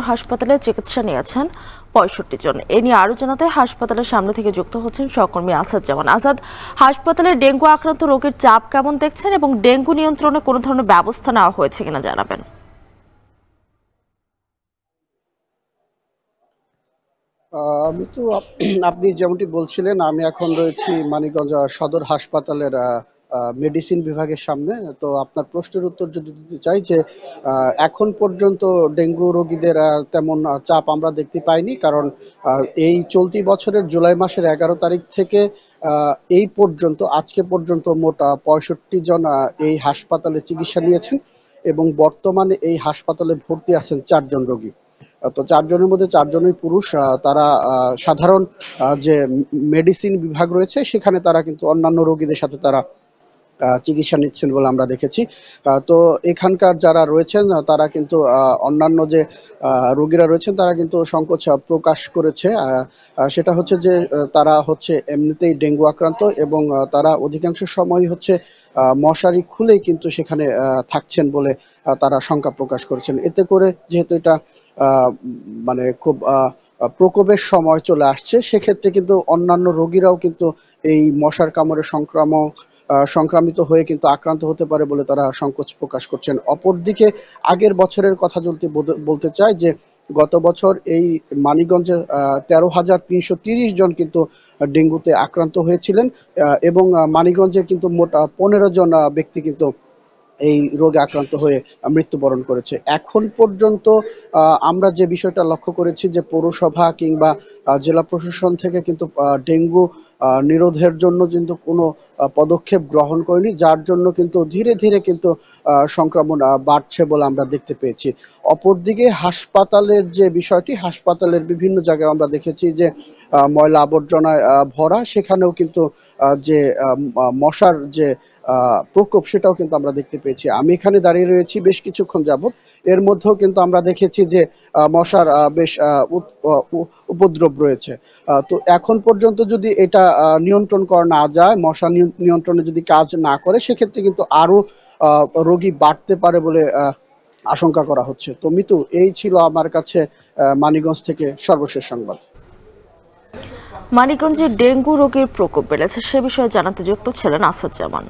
হাসপাতালে চিকিৎসা নিয়েছেন ৬৫ জন। এ নিয়ে আরো জানাতে হাসপাতালের সামনে থেকে যুক্ত হচ্ছেন সহকর্মী আসাদ জামান। আসাদ, হাসপাতালে ডেঙ্গু আক্রান্ত রোগীর চাপ কেমন দেখছেন এবং ডেঙ্গু নিয়ন্ত্রণে কোনো ধরনের ব্যবস্থা নেওয়া হয়েছে কিনা জানাবেন। আমি তো আপনি যেমনটি বলছিলেন, আমি এখন রয়েছি মানিকগঞ্জ সদর হাসপাতালের মেডিসিন বিভাগের সামনে। তো আপনার প্রশ্নের উত্তর যদি দিতে চাই যে এখন পর্যন্ত ডেঙ্গু রোগীদের তেমন চাপ আমরা দেখতে পাইনি, কারণ এই চলতি বছরের জুলাই মাসের ১১ তারিখ থেকে এই পর্যন্ত আজকে পর্যন্ত মোট ৬৫ জন এই হাসপাতালে চিকিৎসা নিয়েছেন এবং বর্তমানে এই হাসপাতালে ভর্তি আছেন ৪ জন রোগী। তো ৪ জনের মধ্যে ৪ জনই পুরুষ। তারা সাধারণ যে মেডিসিন বিভাগ রয়েছে সেখানে তারা কিন্তু অন্যান্য রোগীদের সাথে তারা চিকিৎসা নিচ্ছেন বলে আমরা দেখেছি। তো এখানকার যারা রয়েছেন তারা কিন্তু অন্যান্য যে রোগীরা রয়েছেন তারা কিন্তু সংকোচ প্রকাশ করেছে। সেটা হচ্ছে যে তারা হচ্ছে এমনিতেই ডেঙ্গু আক্রান্ত এবং তারা অধিকাংশ সময় হচ্ছে মশারি খুলেই কিন্তু সেখানে থাকছেন বলে তারা শঙ্কা প্রকাশ করেছেন। এতে করে যেহেতু এটা মানে খুব প্রকোপের সময় চলে আসছে, সেক্ষেত্রে কিন্তু অন্যান্য রোগীরাও কিন্তু এই মশার কামড়ে সংক্রামিত হয়ে কিন্তু আক্রান্ত হতে পারে বলে তারা সংকোচ প্রকাশ করছেন। অপরদিকে আগের বছরের কথা যদি বলতে চাই যে গত বছর এই মানিকগঞ্জের ১৩,৩৩০ জন কিন্তু ডেঙ্গুতে আক্রান্ত হয়েছিলেন এবং মানিকগঞ্জে কিন্তু মোট ১৫ জন ব্যক্তি কিন্তু এই রোগে আক্রান্ত হয়ে মৃত্যুবরণ করেছে। এখন পর্যন্ত আমরা যে বিষয়টা লক্ষ্য করেছি যে পৌরসভা কিংবা জেলা প্রশাসন থেকে কিন্তু ডেঙ্গু নিরোধের জন্য কিন্তু কোনো পদক্ষেপ গ্রহণ করেনি, যার জন্য কিন্তু ধীরে ধীরে কিন্তু সংক্রমণ বাড়ছে বলে আমরা দেখতে পেয়েছি। অপরদিকে হাসপাতালের যে বিষয়টি, হাসপাতালের বিভিন্ন জায়গায় আমরা দেখেছি যে ময়লা আবর্জনায় ভরা, সেখানেও কিন্তু যে মশার যে প্রকোপ সেটাও কিন্তু আমরা দেখতে পেয়েছি। আমি এখানে দাঁড়িয়ে রয়েছি বেশ কিছুক্ষণ যাবত, এর মধ্যেও কিন্তু আমরা দেখেছি যে মশার বেশ উপদ্রব রয়েছে। তো এখন পর্যন্ত যদি এটা নিয়ন্ত্রণ করা না যায়, মশা নিয়ন্ত্রণে যদি কাজ না করে, সেক্ষেত্রে কিন্তু আরো রোগী বাড়তে পারে বলে আশঙ্কা করা হচ্ছে। তো মিতু, এই ছিল আমার কাছে মানিকগঞ্জ থেকে সর্বশেষ সংবাদ। মানিকগঞ্জে ডেঙ্গু রোগীর প্রকোপ বেড়েছে সে বিষয়ে জানাতে যুক্ত ছিলেন আসাদ জামান।